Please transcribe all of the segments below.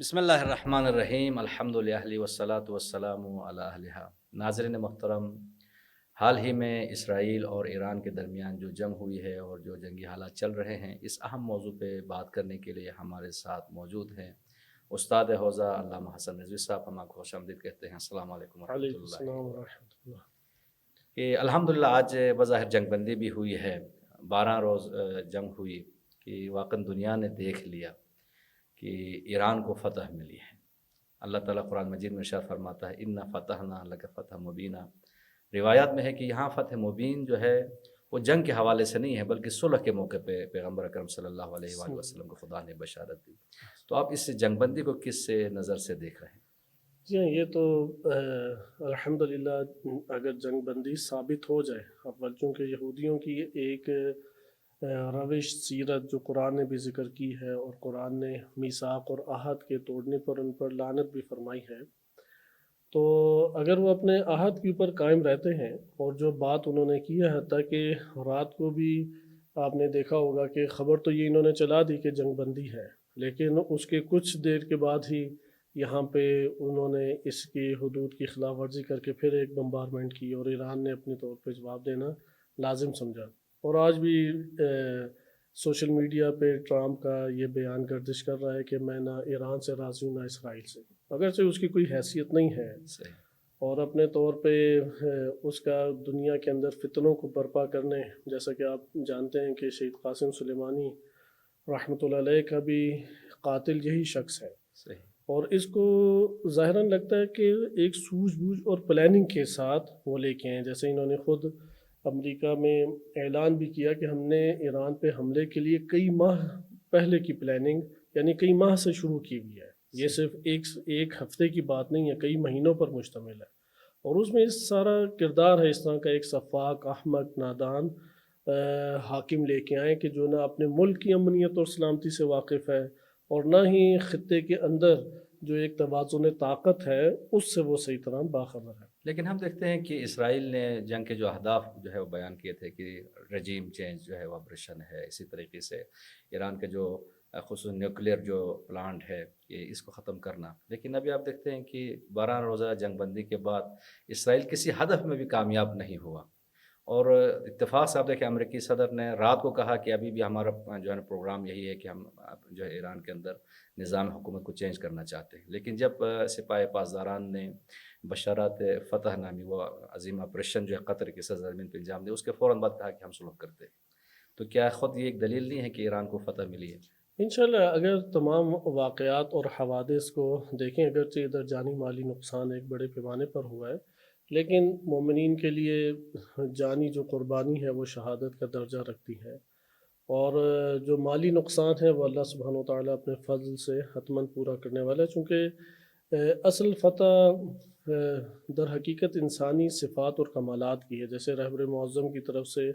بسم اللہ الرحمن الرحیم الحمد للہ والصلاۃ والسلام علی اہلہا۔ ناظرین محترم، حال ہی میں اسرائیل اور ایران کے درمیان جو جنگ ہوئی ہے اور جو جنگی حالات چل رہے ہیں، اس اہم موضوع پہ بات کرنے کے لیے ہمارے ساتھ موجود ہیں استاد حوزہ علامہ حسن رضوی صاحب۔ ہم آپ کو خوش آمدید کہتے ہیں۔ السلام علیکم ورحمۃ علیکم اللہ السلام وبرکاتہ۔ ورحمۃ اللہ۔ کہ الحمدللہ آج بظاہر جنگ بندی بھی ہوئی ہے، 12 روز جنگ ہوئی کہ واقعاً دنیا نے دیکھ لیا کہ ایران کو فتح ملی ہے۔ اللہ تعالیٰ قرآن مجید میں ارشاد فرماتا ہے اِنَّا فَتَحْنَا لَكَ فَتْحًا مُبِينًا۔ روایات میں ہے کہ یہاں فتح مبین جو ہے وہ جنگ کے حوالے سے نہیں ہے، بلکہ صلح کے موقع پہ پیغمبر اکرم صلی اللہ علیہ وآلہ وسلم کو خدا نے بشارت دی۔ تو آپ اس جنگ بندی کو کس سے نظر سے دیکھ رہے ہیں؟ جی ہاں، یہ تو الحمدللہ اگر جنگ بندی ثابت ہو جائے، اول چونکہ یہودیوں کی ایک روش سیرت جو قرآن نے بھی ذکر کی ہے، اور قرآن نے میثاق اور عہد کے توڑنے پر ان پر لعنت بھی فرمائی ہے، تو اگر وہ اپنے عہد کے اوپر قائم رہتے ہیں اور جو بات انہوں نے کی ہے، حتیٰ کہ رات کو بھی آپ نے دیکھا ہوگا کہ خبر تو یہ انہوں نے چلا دی کہ جنگ بندی ہے، لیکن اس کے کچھ دیر کے بعد ہی یہاں پہ انہوں نے اس کی حدود کی خلاف ورزی کر کے پھر ایک بمبارمنٹ کی، اور ایران نے اپنے طور پہ جواب دینا لازم سمجھا۔ اور آج بھی سوشل میڈیا پہ ٹرمپ کا یہ بیان گردش کر رہا ہے کہ میں نہ ایران سے راضی ہوں نہ اسرائیل سے، اگرچہ اس کی کوئی حیثیت نہیں ہے، صحیح۔ اور اپنے طور پہ اس کا دنیا کے اندر فتنوں کو برپا کرنے، جیسا کہ آپ جانتے ہیں کہ شہید قاسم سلیمانی رحمۃ اللہ علیہ کا بھی قاتل یہی شخص ہے، صحیح۔ اور اس کو ظاہراً لگتا ہے کہ ایک سوجھ بوجھ اور پلاننگ کے ساتھ وہ لے کے ہیں، جیسے انہوں نے خود امریکہ میں اعلان بھی کیا کہ ہم نے ایران پہ حملے کے لیے کئی ماہ پہلے کی پلاننگ، یعنی کئی ماہ سے شروع کی ہوئی ہے، یہ صرف ایک ہفتے کی بات نہیں ہے، کئی مہینوں پر مشتمل ہے، اور اس میں اس سارا کردار ہے اس طرح کا ایک سفاک احمق نادان حاکم لے کے آئیں کہ جو نہ اپنے ملک کی امنیت اور سلامتی سے واقف ہے، اور نہ ہی خطے کے اندر جو ایک توازن طاقت ہے اس سے وہ صحیح طرح باخبر ہے۔ لیکن ہم دیکھتے ہیں کہ اسرائیل نے جنگ کے جو اہداف جو ہے وہ بیان کیے تھے کہ رجیم چینج جو ہے وہ آپریشن ہے، اسی طریقے سے ایران کے جو خصوصاً نیوکلیئر جو پلانٹ ہے کہ اس کو ختم کرنا، لیکن ابھی آپ دیکھتے ہیں کہ 12 روزہ جنگ بندی کے بعد اسرائیل کسی ہدف میں بھی کامیاب نہیں ہوا، اور اتفاق سے آپ دیکھیں امریکی صدر نے رات کو کہا کہ ابھی بھی ہمارا جو ہے پروگرام یہی ہے کہ ہم جو ہے ایران کے اندر نظام حکومت کو چینج کرنا چاہتے ہیں، لیکن جب سپاہ پاسداران نے بشارت فتح نامی وہ عظیم آپریشن جو ہے قطر کی سرزمین پہ انجام دے، اس کے فوراً بعد کہا کہ ہم سلح کرتے ہیں، تو کیا خود یہ ایک دلیل نہیں ہے کہ ایران کو فتح ملی ہے؟ انشاءاللہ اگر تمام واقعات اور حوادث کو دیکھیں، اگرچہ ادھر جانی مالی نقصان ایک بڑے پیمانے پر ہوا ہے، لیکن مومنین کے لیے جانی جو قربانی ہے وہ شہادت کا درجہ رکھتی ہے، اور جو مالی نقصان ہے وہ اللہ سبحانہ و تعالیٰ اپنے فضل سے حتماً پورا کرنے والا ہے، چونکہ اصل فتح در حقیقت انسانی صفات اور کمالات کی ہے، جیسے رہبر معظم کی طرف سے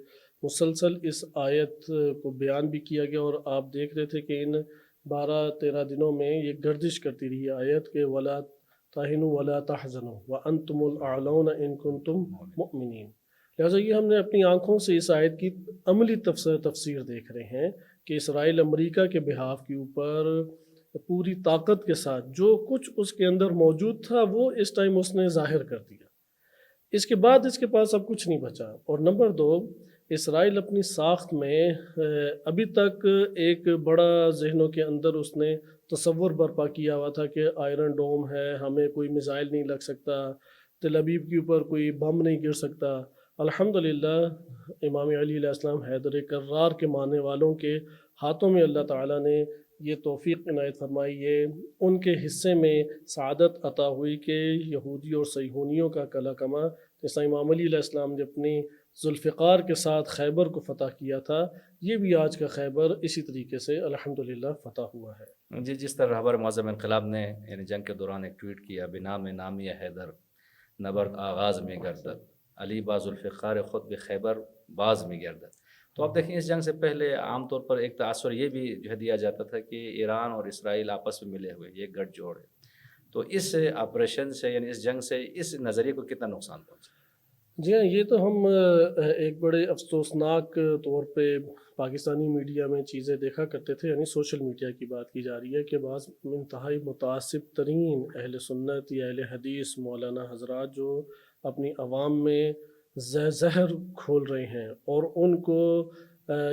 مسلسل اس آیت کو بیان بھی کیا گیا، اور آپ دیکھ رہے تھے کہ ان 12-13 دنوں میں یہ گردش کرتی رہی آیت کہ وَلَا تَهِنُوا وَلَا تَحْزَنُوا وَأَنْتُمُ الْأَعْلَوْنَ إِن كُنتُم مُؤْمِنِينَ۔ لہٰذا یہ ہم نے اپنی آنکھوں سے اس آیت کی عملی تفسیر دیکھ رہے ہیں کہ اسرائیل امریکہ کے بحاف کے اوپر پوری طاقت کے ساتھ جو کچھ اس کے اندر موجود تھا وہ اس ٹائم اس نے ظاہر کر دیا، اس کے بعد اس کے پاس اب کچھ نہیں بچا۔ اور نمبر 2، اسرائیل اپنی ساخت میں ابھی تک ایک بڑا ذہنوں کے اندر اس نے تصور برپا کیا ہوا تھا کہ آئرن ڈوم ہے، ہمیں کوئی میزائل نہیں لگ سکتا، تل ابیب کے اوپر کوئی بم نہیں گر سکتا۔ الحمدللہ امام علی علیہ السلام حیدر کرار کے ماننے والوں کے ہاتھوں میں اللہ تعالیٰ نے یہ توفیق عنایت فرمائی، یہ ان کے حصے میں سعادت عطا ہوئی کہ یہودی اور صہیونیوں کا کلا کما، جیسا امام علی علیہ السلام نے اپنی ذوالفقار کے ساتھ خیبر کو فتح کیا تھا، یہ بھی آج کا خیبر اسی طریقے سے الحمدللہ فتح ہوا ہے۔ جی، جس طرح رہبر معظم انقلاب نے یعنی جنگ کے دوران ایک ٹویٹ کیا بنام نامی حیدر نبرد آغاز میں گردد علی باز الفقار خود بخیبر باز میں گردد، تو آپ دیکھیں اس جنگ سے پہلے عام طور پر ایک تاثر یہ بھی جو ہے دیا جاتا تھا کہ ایران اور اسرائیل آپس میں ملے ہوئے یہ گٹھ جوڑ ہے، تو اس آپریشن سے یعنی اس جنگ سے اس نظریے کو کتنا نقصان پہنچا؟ جی ہاں، یہ تو ہم ایک بڑے افسوسناک طور پہ پاکستانی میڈیا میں چیزیں دیکھا کرتے تھے، یعنی سوشل میڈیا کی بات کی جا رہی ہے کہ بعض انتہائی متعصب ترین اہل سنت یا اہل حدیث مولانا حضرات جو اپنی عوام میں زہر کھول رہے ہیں اور ان کو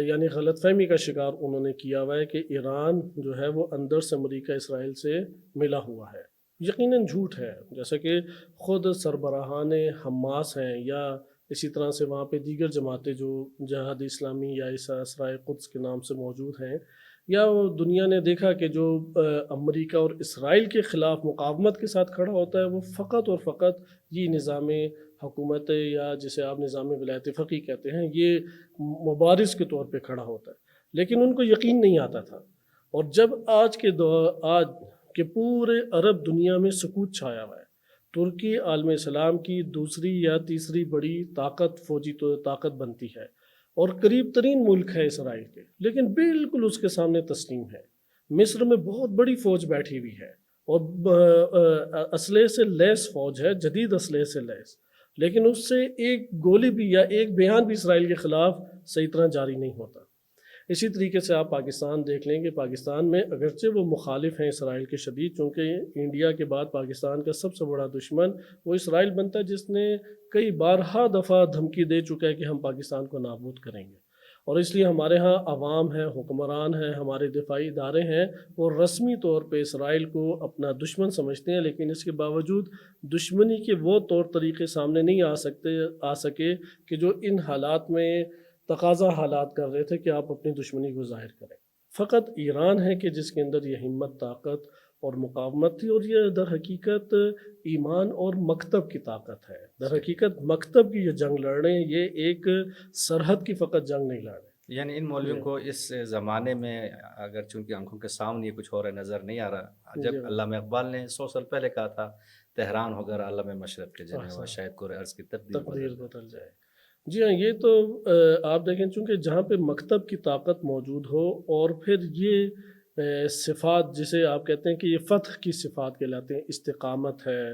یعنی غلط فہمی کا شکار انہوں نے کیا ہوا ہے کہ ایران جو ہے وہ اندر سے امریکہ اسرائیل سے ملا ہوا ہے۔ یقیناً جھوٹ ہے، جیسا کہ خود سربراہان حماس ہیں یا اسی طرح سے وہاں پہ دیگر جماعتیں جو جہاد اسلامی یا اسرائیل قدس کے نام سے موجود ہیں، یا وہ دنیا نے دیکھا کہ جو امریکہ اور اسرائیل کے خلاف مقاومت کے ساتھ کھڑا ہوتا ہے وہ فقط اور فقط یہ نظام حکومت یا جسے آپ نظام ولایت فقیہ کہتے ہیں یہ مبارز کے طور پہ کھڑا ہوتا ہے، لیکن ان کو یقین نہیں آتا تھا۔ اور جب آج کہ پورے عرب دنیا میں سکوت چھایا ہوا ہے، ترکی عالم اسلام کی دوسری یا تیسری بڑی فوجی طاقت بنتی ہے اور قریب ترین ملک ہے اسرائیل کے، لیکن بالکل اس کے سامنے تسلیم ہے۔ مصر میں بہت بڑی فوج بیٹھی ہوئی ہے اور اسلحے سے لیس فوج ہے، جدید اسلحے سے لیس، لیکن اس سے ایک گولی بھی یا ایک بیان بھی اسرائیل کے خلاف صحیح طرح جاری نہیں ہوتا۔ اسی طریقے سے آپ پاکستان دیکھ لیں کہ پاکستان میں اگرچہ وہ مخالف ہیں اسرائیل کے شدید، چونکہ انڈیا کے بعد پاکستان کا سب سے بڑا دشمن وہ اسرائیل بنتا ہے، جس نے کئی بارہا دفعہ دھمکی دے چکا ہے کہ ہم پاکستان کو نابود کریں گے، اور اس لیے ہمارے ہاں عوام ہیں، حکمران ہیں، ہمارے دفاعی ادارے ہیں، وہ رسمی طور پہ اسرائیل کو اپنا دشمن سمجھتے ہیں، لیکن اس کے باوجود دشمنی کے وہ طور طریقے سامنے نہیں آ سکے کہ جو ان حالات میں تقاضا حالات کر رہے تھے کہ آپ اپنی دشمنی کو ظاہر کریں۔ فقط ایران ہے کہ جس کے اندر یہ ہمت، طاقت اور مقاومت تھی، اور یہ در حقیقت ایمان اور مکتب کی طاقت ہے۔ در حقیقت مکتب کی یہ جنگ لڑ رہے ہیں، یہ ایک سرحد کی فقط جنگ نہیں لڑ رہے۔ یعنی ان مولویوں کو اس زمانے میں اگر چونکہ آنکھوں کے سامنے کچھ اور نظر نہیں آ رہا، جب علامہ اقبال نے 100 سال پہلے کہا تھا تہران ہوگر عالم مشرق کے جنے ہوا، شاید کور عرض کی تقدیر بدل جائے۔ جی ہاں، یہ تو آپ دیکھیں، چونکہ جہاں پہ مکتب کی طاقت موجود ہو اور پھر یہ صفات جسے آپ کہتے ہیں کہ یہ فتح کی صفات کہلاتے ہیں، استقامت ہے،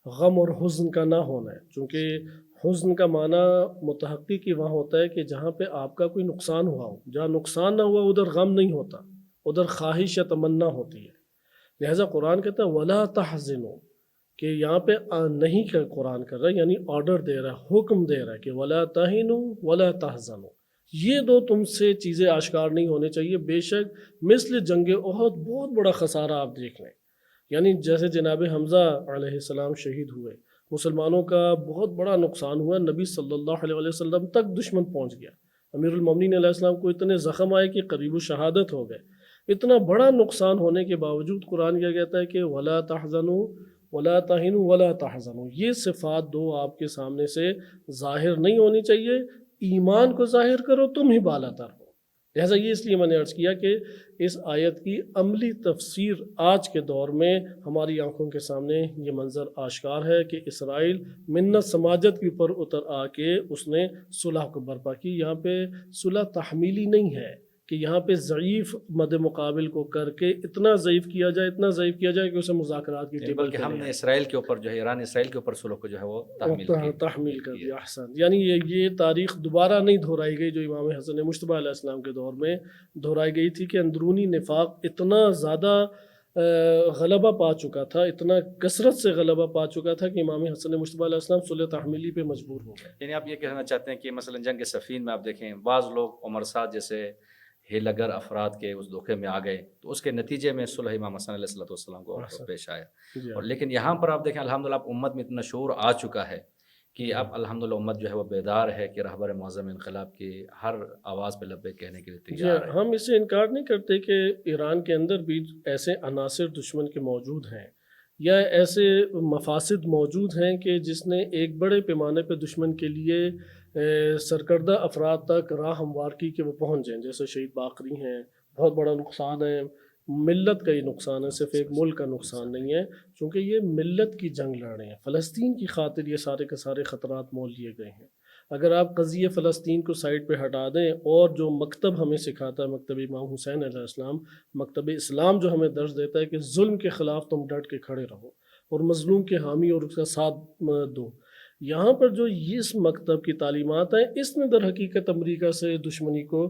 غم اور حزن کا نہ ہونا ہے، چونکہ حزن کا معنی متحقق کی وہاں ہوتا ہے کہ جہاں پہ آپ کا کوئی نقصان ہوا ہو، جہاں نقصان نہ ہوا ادھر غم نہیں ہوتا، ادھر خواہش یا تمنا ہوتی ہے۔ لہٰذا قرآن کہتا ہے وَلَا تَحْزِنُوا، کہ یہاں پہ نہیں کہ قرآن کر رہا ہے، یعنی آرڈر دے رہا ہے، حکم دے رہا ہے کہ وَلَا تَهِنُوا وَلَا تَحْزَنُوا، یہ دو تم سے چیزیں آشکار نہیں ہونے چاہیے۔ بے شک مثل جنگ احد بہت بڑا خسارہ آپ دیکھ لیں، یعنی جیسے جناب حمزہ علیہ السلام شہید ہوئے، مسلمانوں کا بہت بڑا نقصان ہوا، نبی صلی اللہ علیہ وسلم تک دشمن پہنچ گیا، امیر المومنین علیہ السلام کو اتنے زخم آئے کہ قریب الشہادت ہو گئے۔ اتنا بڑا نقصان ہونے کے باوجود قرآن کیا کہتا ہے کہ وَلَا تَحْزَنُوا وَلَا تَهِنُوا وَلَا تَحْزَنُوا، یہ صفات دو آپ کے سامنے سے ظاہر نہیں ہونی چاہیے۔ ایمان کو ظاہر کرو، تم ہی بالا تر ہو۔ لہٰذا یہ اس لیے میں نے عرض کیا کہ اس آیت کی عملی تفسیر آج کے دور میں ہماری آنکھوں کے سامنے یہ منظر آشکار ہے کہ اسرائیل منت سماجت کے اوپر اتر آ کے اس نے صلح کو برپا کی۔ یہاں پہ صلح تحمیلی نہیں ہے کہ یہاں پہ ضعیف مد مقابل کو کر کے اتنا ضعیف کیا جائے، اتنا ضعیف کیا جائے کہ اسے مذاکرات کی ٹیبل بلکہ ہم نے اسرائیل کے اوپر جو ہے، ایران اسرائیل کے اوپر صلح کو جو ہے وہ تحمیل کر دیا۔ احسن، یعنی یہ تاریخ دوبارہ نہیں دہرائی گئی جو امام حسن مجتبیٰ علیہ السلام کے دور میں دہرائی گئی تھی، کہ اندرونی نفاق اتنا زیادہ غلبہ پا چکا تھا، اتنا کثرت سے غلبہ پا چکا تھا کہ امام حسن مجتبیٰ علیہ السلام صلح تحمیلی پہ مجبور ہو گئے۔ یعنی آپ یہ کہنا چاہتے ہیں کہ مثلا جنگ صفین میں آپ دیکھیں بعض لوگ عمر سعد جیسے ہیلگر افراد کے اس دھوکے میں آ گئے، تو اس کے نتیجے میں صلح امام حسن علیہ السلام کو پیش آیا۔ اور لیکن یہاں پر آپ دیکھیں الحمدللہ اب امت میں اتنا شعور آ چکا ہے کہ اب الحمدللہ امت جو ہے وہ بیدار ہے کہ رہبر معظم انقلاب کی ہر آواز پہ لبیک کہنے کے لیے تیار ہے۔ ہم اسے انکار نہیں کرتے کہ ایران کے اندر بھی ایسے عناصر دشمن کے موجود ہیں یا ایسے مفاسد موجود ہیں کہ جس نے ایک بڑے پیمانے پہ دشمن کے لیے سرکردہ افراد تک راہ ہموار کی کہ وہ پہنچ جائیں، جیسے شہید باقری ہیں، بہت بڑا نقصان ہے، ملت کا یہ نقصان ہے، صرف ایک ملک کا نقصان نہیں ہے، چونکہ یہ ملت کی جنگ لڑ رہے ہیں، فلسطین کی خاطر یہ سارے کے سارے خطرات مول لیے گئے ہیں۔ اگر آپ قضیہ فلسطین کو سائڈ پہ ہٹا دیں اور جو مکتب ہمیں سکھاتا ہے، مکتب امام حسین علیہ السلام، مکتب اسلام جو ہمیں درس دیتا ہے کہ ظلم کے خلاف تم ڈٹ کے کھڑے رہو اور مظلوم کے حامی اور اس کا ساتھ دو، یہاں پر جو اس مکتب کی تعلیمات ہیں اس نے در حقیقت امریکہ سے دشمنی کو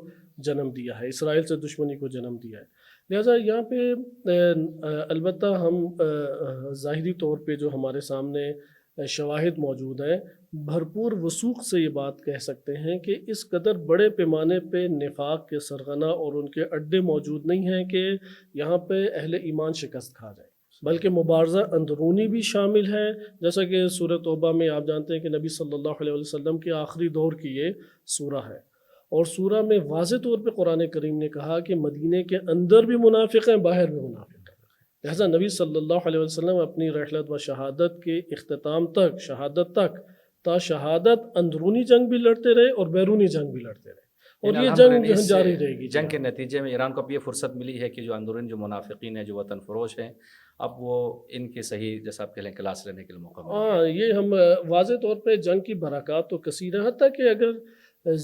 جنم دیا ہے، اسرائیل سے دشمنی کو جنم دیا ہے۔ لہٰذا یہاں پہ البتہ ہم ظاہری طور پہ جو ہمارے سامنے شواہد موجود ہیں، بھرپور وثوق سے یہ بات کہہ سکتے ہیں کہ اس قدر بڑے پیمانے پہ نفاق کے سرغنہ اور ان کے اڈے موجود نہیں ہیں کہ یہاں پہ اہل ایمان شکست کھا جائے، بلکہ مبارزہ اندرونی بھی شامل ہے، جیسا کہ سورہ توبہ میں آپ جانتے ہیں کہ نبی صلی اللہ علیہ وسلم کے آخری دور کی یہ سورہ ہے، اور سورہ میں واضح طور پہ قرآن کریم نے کہا کہ مدینے کے اندر بھی منافق ہیں، باہر بھی منافق ہیں۔ لہٰذا نبی صلی اللہ علیہ وسلم اپنی رحلت و شہادت کے اختتام تک، شہادت تک، تا شہادت اندرونی جنگ بھی لڑتے رہے اور بیرونی جنگ بھی لڑتے رہے، اور یہ جنگ جاری رہے گی۔ جنگ کے نتیجے میں ایران کو اب یہ فرصت ملی ہے کہ جو اندرون جو منافقین ہیں، جو وطن فروش ہیں، اب وہ ان کے صحیح جیسا آپ کہہ لیں کلاس لینے کے لیے موقع ملا۔ ہاں، یہ ہم واضح طور پہ جنگ کی برکات تو کثیر ہے، حتیٰ کہ اگر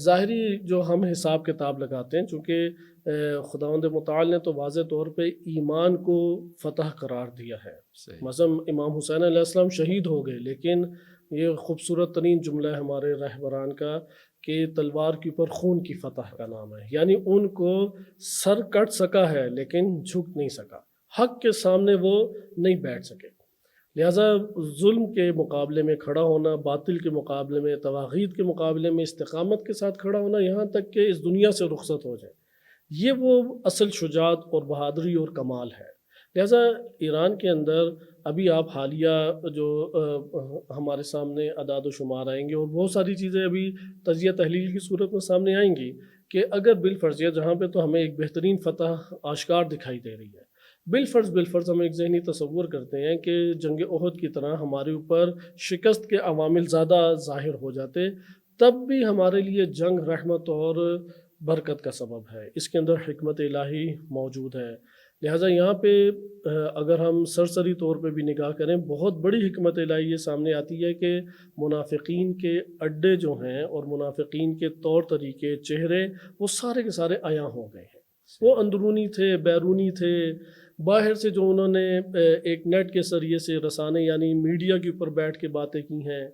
ظاہری جو ہم حساب کتاب لگاتے ہیں، چونکہ خداوند متعال نے تو واضح طور پہ ایمان کو فتح قرار دیا ہے۔ مثلا امام حسین علیہ السلام شہید ہو گئے، لیکن یہ خوبصورت ترین جملہ ہے ہمارے رہبران کا کہ تلوار کے اوپر خون کی فتح کا نام ہے، یعنی ان کو سر کٹ سکا ہے لیکن جھک نہیں سکا، حق کے سامنے وہ نہیں بیٹھ سکے۔ لہٰذا ظلم کے مقابلے میں کھڑا ہونا، باطل کے مقابلے میں، طواغیت کے مقابلے میں استقامت کے ساتھ کھڑا ہونا، یہاں تک کہ اس دنیا سے رخصت ہو جائے، یہ وہ اصل شجاعت اور بہادری اور کمال ہے۔ لہٰذا ایران کے اندر ابھی آپ حالیہ جو ہمارے سامنے اعداد و شمار آئیں گے، اور بہت ساری چیزیں ابھی تجزیہ تحلیل کی صورت میں سامنے آئیں گی کہ اگر بالفرضیت جہاں پہ تو ہمیں ایک بہترین فتح آشکار دکھائی دے رہی ہے، بالفرض ہم ایک ذہنی تصور کرتے ہیں کہ جنگ احد کی طرح ہمارے اوپر شکست کے عوامل زیادہ ظاہر ہو جاتے، تب بھی ہمارے لیے جنگ رحمت اور برکت کا سبب ہے، اس کے اندر حکمت الہی موجود ہے۔ لہٰذا یہاں پہ اگر ہم سرسری طور پہ بھی نگاہ کریں، بہت بڑی حکمت الہی یہ سامنے آتی ہے کہ منافقین کے اڈے جو ہیں اور منافقین کے طور طریقے، چہرے، وہ سارے کے سارے عیاں ہو گئے ہیں۔ وہ اندرونی تھے، بیرونی تھے، باہر سے جو انہوں نے ایک نیٹ کے ذریعے سے رسانے یعنی میڈیا کے اوپر بیٹھ کے باتیں کی ہیں،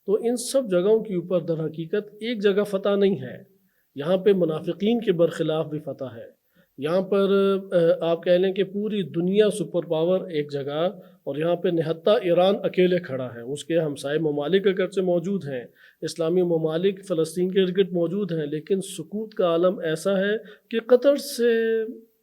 تو ان سب جگہوں کے اوپر در حقیقت ایک جگہ فتح نہیں ہے، یہاں پہ منافقین کے برخلاف بھی فتح ہے۔ یہاں پر آپ کہہ لیں کہ پوری دنیا سپر پاور ایک جگہ، اور یہاں پہ نہتہ ایران اکیلے کھڑا ہے، اس کے ہمسائے ممالک اگرچہ موجود ہیں، اسلامی ممالک فلسطین کے ارد گرد موجود ہیں، لیکن سکوت کا عالم ایسا ہے کہ قطر سے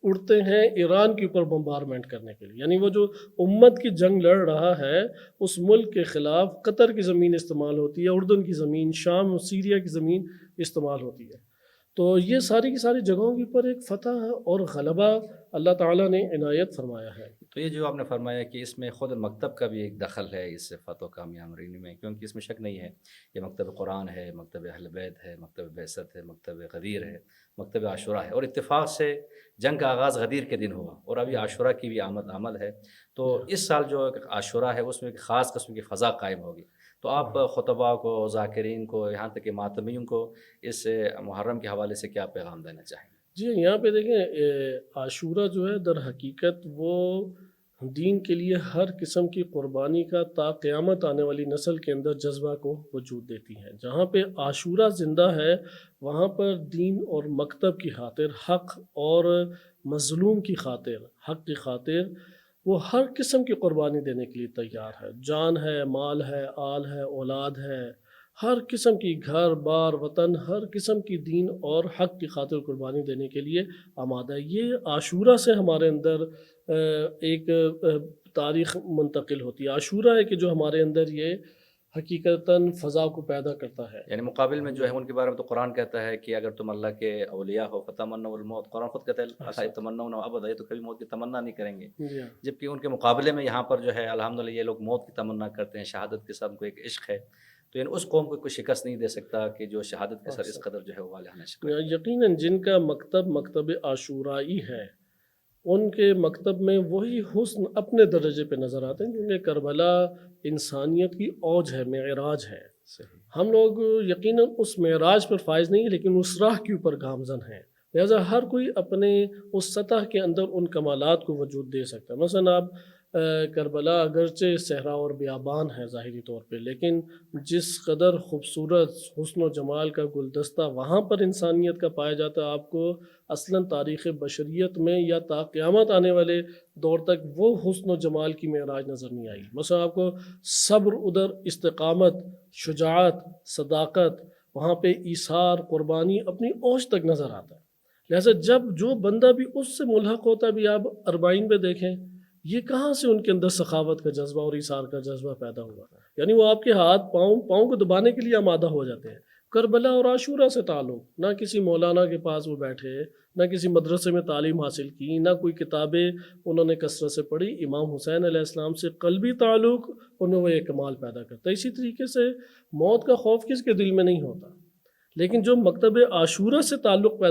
اڑتے ہیں ایران کے اوپر بمبارمنٹ کرنے کے لیے، یعنی وہ جو امت کی جنگ لڑ رہا ہے اس ملک کے خلاف قطر کی زمین استعمال ہوتی ہے، اردن کی زمین، شام اور سیریا کی زمین استعمال ہوتی ہے۔ تو یہ ساری کی ساری جگہوں کے اوپر ایک فتح اور غلبہ اللہ تعالیٰ نے عنایت فرمایا ہے۔ تو یہ جو آپ نے فرمایا کہ اس میں خود مکتب کا بھی ایک دخل ہے اس فتح و کامیابی میں، کیونکہ اس میں شک نہیں ہے یہ مکتب قرآن ہے، مکتب اہل بیت ہے، مکتب بعثت ہے، مکتب غدیر ہے، مکتب عاشورہ ہے، اور اتفاق سے جنگ کا آغاز غدیر کے دن ہوا اور ابھی عاشورہ کی بھی آمد عمل ہے۔ تو اس سال جو عاشورہ ہے اس میں ایک خاص قسم کی فضا قائم ہوگی، تو آپ خطباء کو، ذاکرین کو، یہاں تک کہ ماتمیوں کو اس محرم کے حوالے سے کیا پیغام دینا چاہیں گے؟ جی، یہاں پہ دیکھیں عاشورہ جو ہے در حقیقت وہ دین کے لیے ہر قسم کی قربانی کا تا قیامت آنے والی نسل کے اندر جذبہ کو وجود دیتی ہے۔ جہاں پہ عاشورہ زندہ ہے وہاں پر دین اور مکتب کی خاطر، حق اور مظلوم کی خاطر، حق کی خاطر وہ ہر قسم کی قربانی دینے کے لیے تیار ہے، جان ہے، مال ہے، آل ہے، اولاد ہے، ہر قسم کی گھر بار وطن، ہر قسم کی دین اور حق کی خاطر قربانی دینے کے لیے آمادہ ہے۔ یہ عاشورہ سے ہمارے اندر ایک تاریخ منتقل ہوتی ہے۔ عاشورہ ہے کہ جو ہمارے اندر یہ حقیقتاً فضا کو پیدا کرتا ہے۔ یعنی مقابل میں جو ہے ان کے بارے میں تو قرآن کہتا ہے کہ اگر تم اللہ کے اولیاء ہو فتمنوا الموت، قرآن خود کہتا ہے تمنوا ابدا، یہ تو کبھی موت کی تمنا نہیں کریں گے، جبکہ ان کے مقابلے میں یہاں پر جو ہے الحمدللہ یہ لوگ موت کی تمنا کرتے ہیں، شہادت کے ساتھ ان کو ایک عشق ہے، تو یعنی اس قوم کو کوئی شکست نہیں دے سکتا کہ جو شہادت کے ساتھ اس قدر جو ہے وہ والہانہ شکست۔ یقیناً جن کا مکتب عاشورائی ہے ان کے مکتب میں وہی حسن اپنے درجے پہ نظر آتے ہیں، کیونکہ کربلا انسانیت کی اوج ہے، معراج ہے۔ ہم لوگ یقیناً اس معراج پر فائز نہیں لیکن اس راہ کے اوپر گامزن ہیں، لہٰذا ہر کوئی اپنے اس سطح کے اندر ان کمالات کو وجود دے سکتا ہے۔ مثلا آپ کربلا اگرچہ صحرا اور بیابان ہے ظاہری طور پہ، لیکن جس قدر خوبصورت حسن و جمال کا گلدستہ وہاں پر انسانیت کا پایا جاتا ہے، آپ کو اصلاً تاریخ بشریت میں یا تا قیامت آنے والے دور تک وہ حسن و جمال کی معراج نظر نہیں آئی۔ مثلا آپ کو صبر ادھر، استقامت، شجاعت، صداقت، وہاں پہ ایثار، قربانی اپنی اوج تک نظر آتا ہے۔ لہٰذا جب جو بندہ بھی اس سے ملحق ہوتا ہے، بھی آپ اربعین پہ دیکھیں، یہ کہاں سے ان کے اندر سخاوت کا جذبہ اور ایثار کا جذبہ پیدا ہوا؟ یعنی وہ آپ کے ہاتھ پاؤں کو دبانے کے لیے آمادہ ہو جاتے ہیں۔ کربلا اور عاشورہ سے تعلق، نہ کسی مولانا کے پاس وہ بیٹھے، نہ کسی مدرسے میں تعلیم حاصل کی، نہ کوئی کتابیں انہوں نے کثرت سے پڑھی، امام حسین علیہ السلام سے قلبی تعلق ان میں وہ ایک کمال پیدا کرتا ہے۔ اسی طریقے سے موت کا خوف کس کے دل میں نہیں ہوتا، لیکن جو مکتب عاشورہ سے تعلق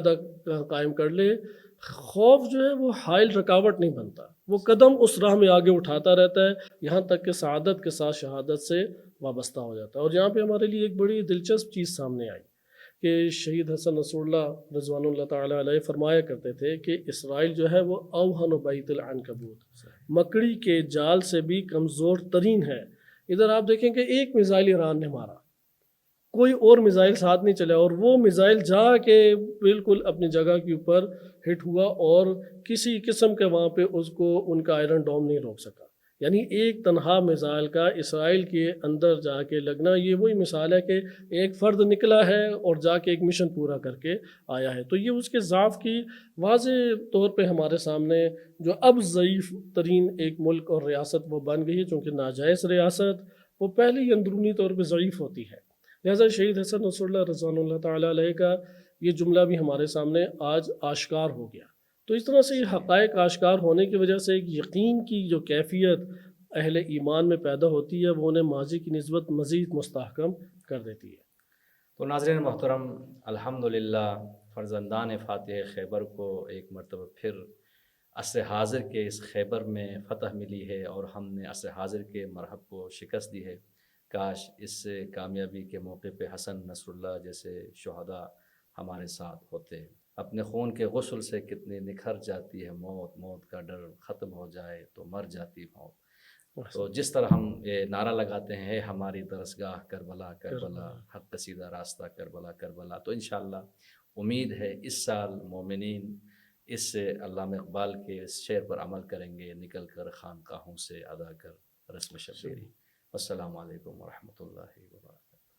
قائم کر لے، خوف جو ہے وہ حائل رکاوٹ نہیں بنتا، وہ قدم اس راہ میں آگے اٹھاتا رہتا ہے یہاں تک کہ سعادت کے ساتھ شہادت سے وابستہ ہو جاتا ہے۔ اور یہاں پہ ہمارے لیے ایک بڑی دلچسپ چیز سامنے آئی کہ شہید حسن نصر اللہ رضوان اللہ تعالیٰ علیہ فرمایا کرتے تھے کہ اسرائیل جو ہے وہ اوہن بیت العنکبوت، مکڑی کے جال سے بھی کمزور ترین ہے۔ ادھر آپ دیکھیں کہ ایک میزائل ایران نے مارا، کوئی اور میزائل ساتھ نہیں چلا، اور وہ میزائل جا کے بالکل اپنی جگہ کے اوپر ہٹ ہوا، اور کسی قسم کے وہاں پہ اس کو ان کا آئرن ڈوم نہیں روک سکا۔ یعنی ایک تنہا میزائل کا اسرائیل کے اندر جا کے لگنا، یہ وہی مثال ہے کہ ایک فرد نکلا ہے اور جا کے ایک مشن پورا کر کے آیا ہے۔ تو یہ اس کے ضعف کی واضح طور پہ ہمارے سامنے جو اب ضعیف ترین ایک ملک اور ریاست وہ بن گئی ہے، چونکہ ناجائز ریاست وہ پہلے ہی اندرونی طور پہ ضعیف ہوتی ہے۔ لہٰذا شہید حسن نصر اللہ رضوان اللہ تعالیٰ علیہ کا یہ جملہ بھی ہمارے سامنے آج آشکار ہو گیا۔ تو اس طرح سے یہ حقائق آشکار ہونے کی وجہ سے ایک یقین کی جو کیفیت اہل ایمان میں پیدا ہوتی ہے، وہ انہیں ماضی کی نسبت مزید مستحکم کر دیتی ہے۔ تو ناظرین محترم، الحمدللہ فرزندان فاتح خیبر کو ایک مرتبہ پھر عصر حاضر کے اس خیبر میں فتح ملی ہے، اور ہم نے عصر حاضر کے مرحب کو شکست دی ہے۔ کاش اس کامیابی کے موقع پہ حسن نصر اللہ جیسے شہداء ہمارے ساتھ ہوتے۔ اپنے خون کے غسل سے کتنی نکھر جاتی ہے موت، موت کا ڈر ختم ہو جائے تو مر جاتی موت۔ تو جس طرح ہم یہ نعرہ لگاتے ہیں، ہماری درسگاہ کربلا کربلا، حق قصیدہ راستہ کربلا کربلا، تو انشاءاللہ امید ہے اس سال مومنین اس علامہ اقبال کے اس شعر پر عمل کریں گے، نکل کر خانقاہوں سے ادا کر رسم شبیری۔ السلام علیکم ورحمۃ اللہ وبرکاتہ۔